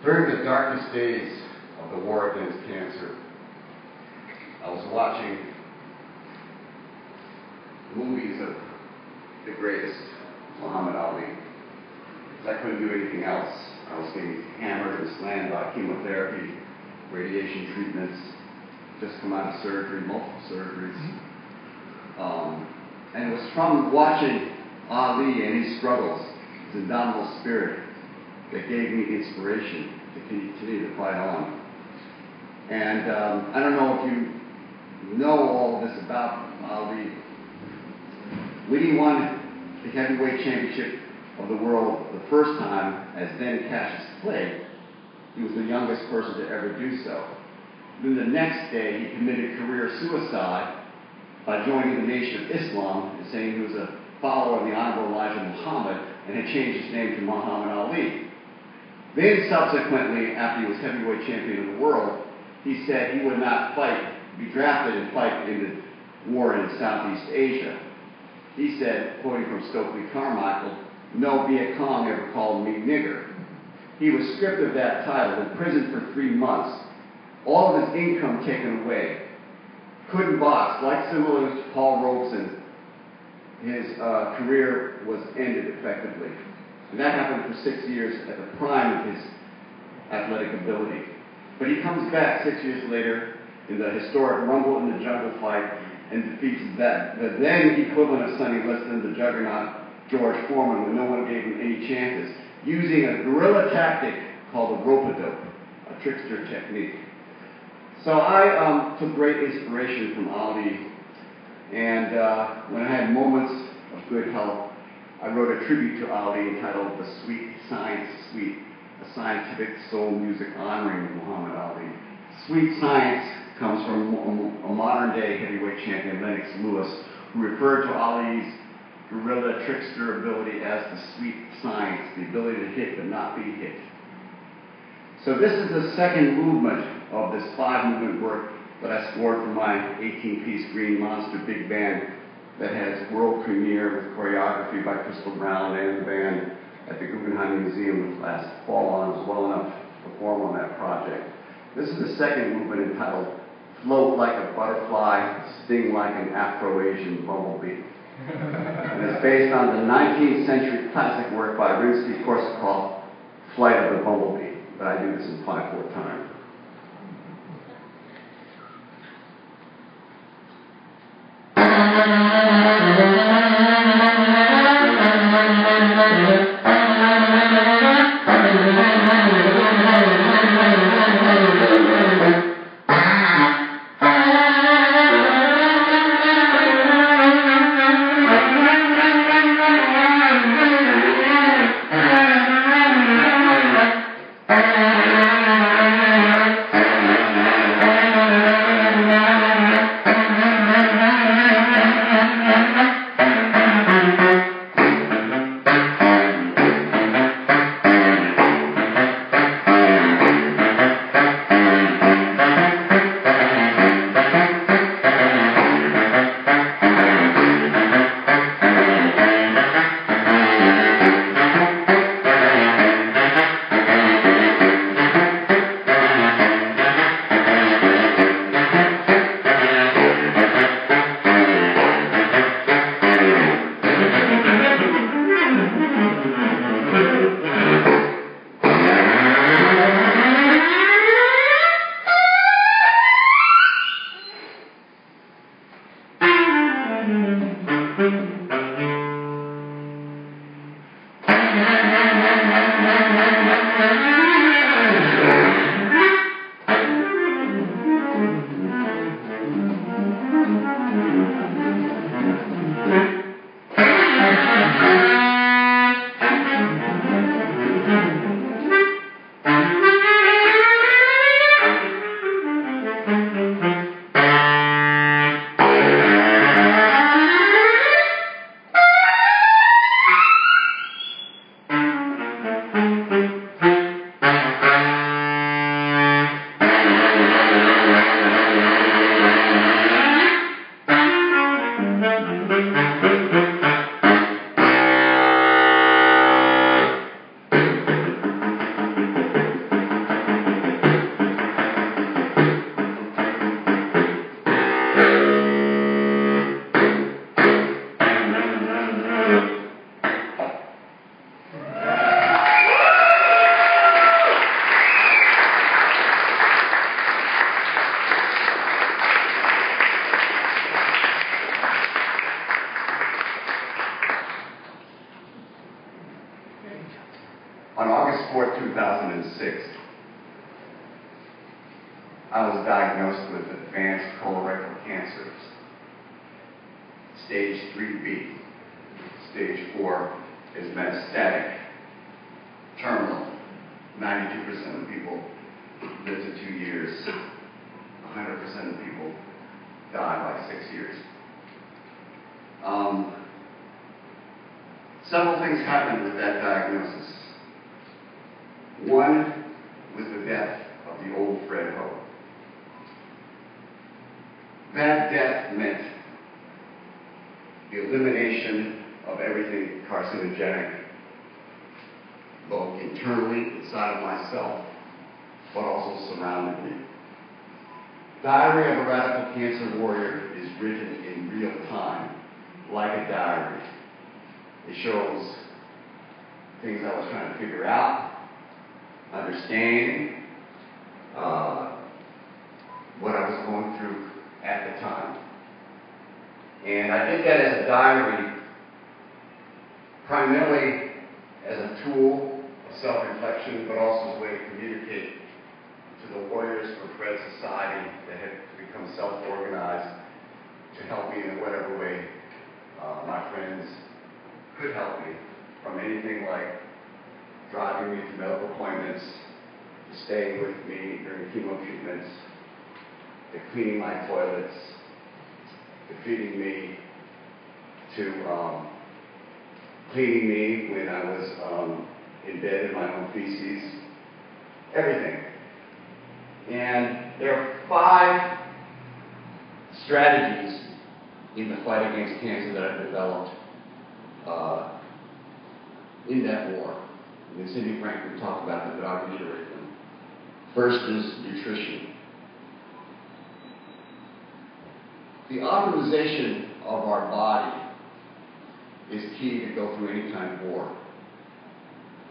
During the darkest days of the war against cancer, I was watching movies of the greatest, Muhammad Ali. I couldn't do anything else. I was getting hammered and slammed by chemotherapy, radiation treatments, just come out of surgery, multiple surgeries. And it was from watching Ali and his struggles, his indomitable spirit, that gave me inspiration to continue to fight on. And I don't know if you know all of this about Ali. When he won the heavyweight championship of the world the first time as then Cassius Clay, he was the youngest person to ever do so. Then the next day he committed career suicide by joining the Nation of Islam and saying he was a follower of the Honorable Elijah Muhammad and had changed his name to Muhammad Ali. Then subsequently, after he was heavyweight champion of the world, he said he would not be drafted and fight in the war in Southeast Asia. He said, quoting from Stokely Carmichael, "No Viet Cong ever called me nigger." He was stripped of that title, imprisoned for 3 months, all of his income taken away, couldn't box, like similar to Paul Robeson. His career was ended effectively. And that happened for 6 years at the prime of his athletic ability. But he comes back 6 years later in the historic Rumble in the Jungle fight and defeats the then equivalent of Sonny Liston, the juggernaut George Foreman, when no one gave him any chances, using a guerrilla tactic called the rope-a-dope, a trickster technique. So I took great inspiration from Ali, and when I had moments of good health, I wrote a tribute to Ali entitled The Sweet Science Suite, a scientific soul music honoring Muhammad Ali. Sweet Science comes from a modern-day heavyweight champion, Lennox Lewis, who referred to Ali's guerrilla trickster ability as the sweet science, the ability to hit but not be hit. So this is the second movement of this 5-movement work that I scored for my 18-piece Green Monster Big Band that has world premiere with choreography by Crystal Brown and the band at the Guggenheim Museum last fall, and I was well enough to perform on that project. This is the second movement entitled Float Like a Butterfly, Sting Like an Afro-Asian Bumblebee. And it's based on the 19th century classic work by Rimsky-Korsakov, Flight of the Bumblebee. But I do this in 5/4 time. On August 4th, 2006, I was diagnosed with advanced colorectal cancer, stage 3B. Stage 4 is metastatic, terminal. 92% of people live to 2 years. 100% of people die by 6 years. Several things happened with that diagnosis. One was the death of the old Fred Ho. That death meant the elimination of everything carcinogenic, both internally inside of myself, but also surrounding me. Diary of a Radical Cancer Warrior is written in real time, like a diary. It shows things I was trying to figure out, understand what I was going through at the time. And I did that as a diary, primarily as a tool of self-reflection, but also as a way to communicate to the warriors for Fred Society that had become self-organized to help me in whatever way my friends could help me, from anything like driving me to medical appointments, to staying with me during chemo treatments, to cleaning my toilets, to feeding me, to cleaning me when I was in bed in my own feces, everything. And there are 5 strategies in the fight against cancer that I've developed in that war. And Cindy Franklin talked about them, but I'll reiterate them. First is nutrition. The optimization of our body is key to go through any kind of war.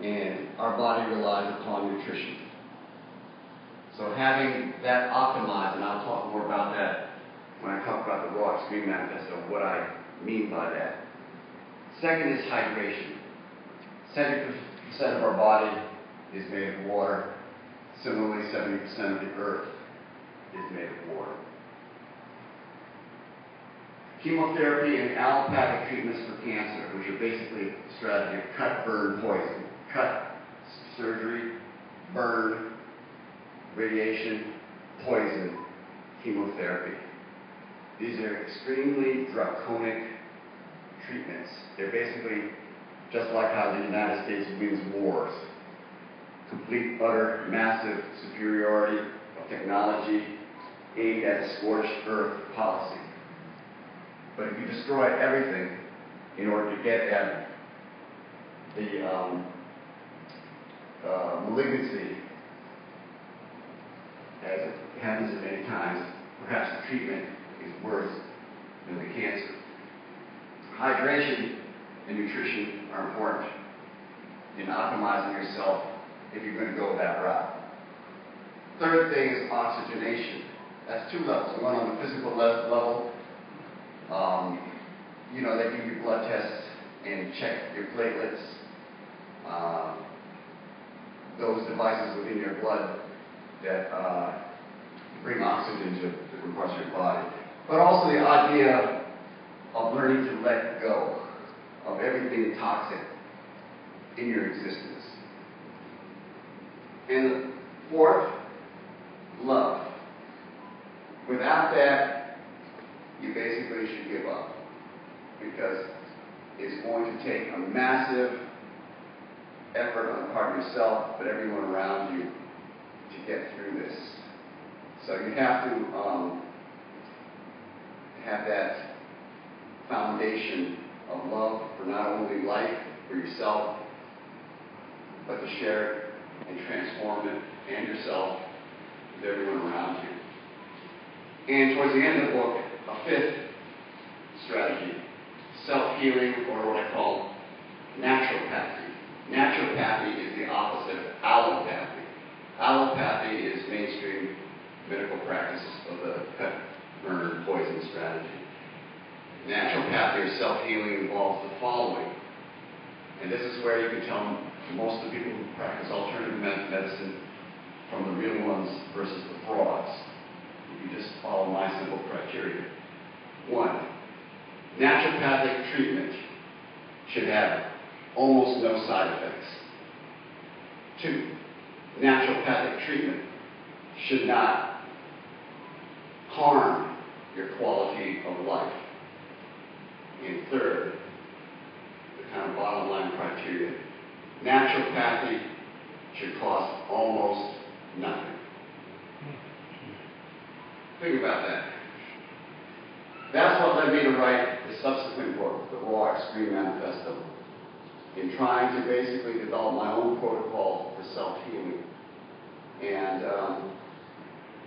And our body relies upon nutrition. So having that optimized, and I'll talk more about that when I talk about the Raw Extreme Manifesto, what I mean by that. Second is hydration. 70% of our body is made of water. Similarly, 70% of the earth is made of water. Chemotherapy and allopathic treatments for cancer, which are basically a strategy of cut, burn, poison. Cut, surgery, burn, radiation, poison, chemotherapy. These are extremely draconic treatments. They're basically just like how the United States wins wars. Complete, utter, massive superiority of technology aimed at a scorched earth policy. But if you destroy everything in order to get at the malignancy, as it happens at many times, perhaps the treatment is worse than the cancer. Hydration and nutrition are important in optimizing yourself if you're going to go that route. Third thing is oxygenation. That's 2 levels. One on the physical level. They give you blood tests and check your platelets those devices within your blood that bring oxygen to different parts of your body. But also the idea of learning to let go of everything toxic in your existence. And the fourth, love. Without that, you basically should give up, because it's going to take a massive effort on the part of yourself, but everyone around you, to get through this. So you have to have that foundation of love for not only life, for yourself, but to share it and transform it and yourself with everyone around you. And towards the end of the book, a fifth strategy, self-healing, or what I call naturopathy. Naturopathy is the opposite of allopathy. Allopathy is mainstream medical practice of the cut, burn, poison strategy. Naturopathy or self-healing involves the following. And this is where you can tell most of the people who practice alternative medicine from the real ones versus the frauds. If you just follow my simple criteria. 1. Naturopathic treatment should have almost no side effects. 2. Naturopathic treatment should not harm your quality of life. And third, the kind of bottom line criteria, naturopathy should cost almost nothing. Think about that. That's what led me to write the subsequent book, The Raw Extreme Manifesto, in trying to basically develop my own protocol for self-healing. And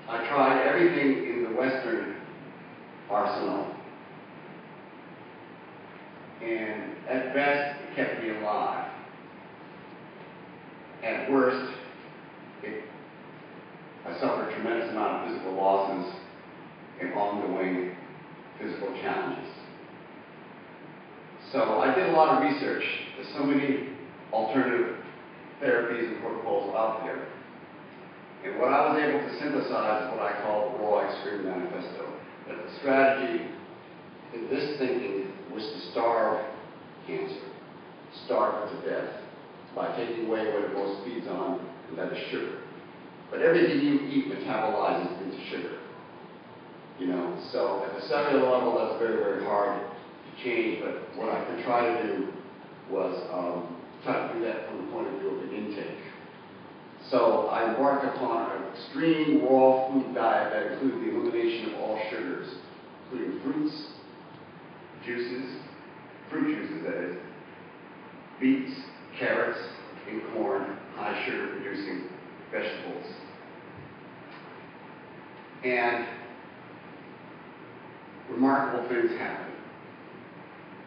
I tried everything in the Western arsenal. And at best, it kept me alive. At worst, I suffered a tremendous amount of physical losses and ongoing physical challenges. So I did a lot of research. There's so many alternative therapies and protocols out there. And what I was able to synthesize is what I call the Raw Extreme Manifesto. That the strategy in this thinking was to starve cancer, starve it to death, by taking away what it most feeds on, and that is sugar. But everything you eat metabolizes into sugar. You know, so at the cellular level, that's very, very hard to change, but what I could try to do was try to do that from the point of view of the intake. So I embarked upon an extreme raw food diet that included the elimination of all sugars, including fruits, juices, fruit juices that is, beets, carrots, and corn, high sugar producing vegetables. And remarkable things happen.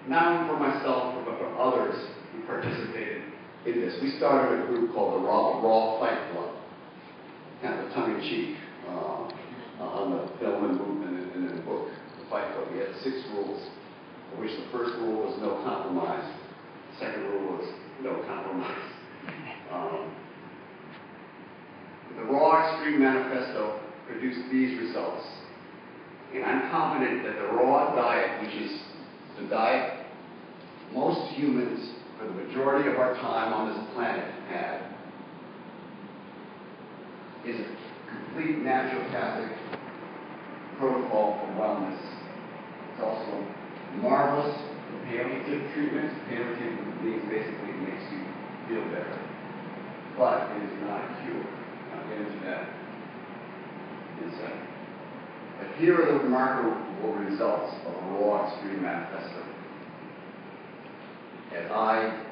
Not only for myself, but for others who participated in this. We started a group called the Raw Fight Club, kind of a tongue-in-cheek on the film and movement and in the book, The Fight Club. We had 6 rules, of which the first rule was no compromise. The second rule was no compromise. The Raw Extreme Manifesto produced these results. And I'm confident that the raw diet, which is the diet most humans for the majority of our time on this planet had, is a complete naturopathic protocol for wellness. It's also marvelous palliative treatment. Palliative means basically it makes you feel better. But it is not a cure. I'll get into that in a second. But here are the remarkable results of a Raw Extreme Manifesto. As I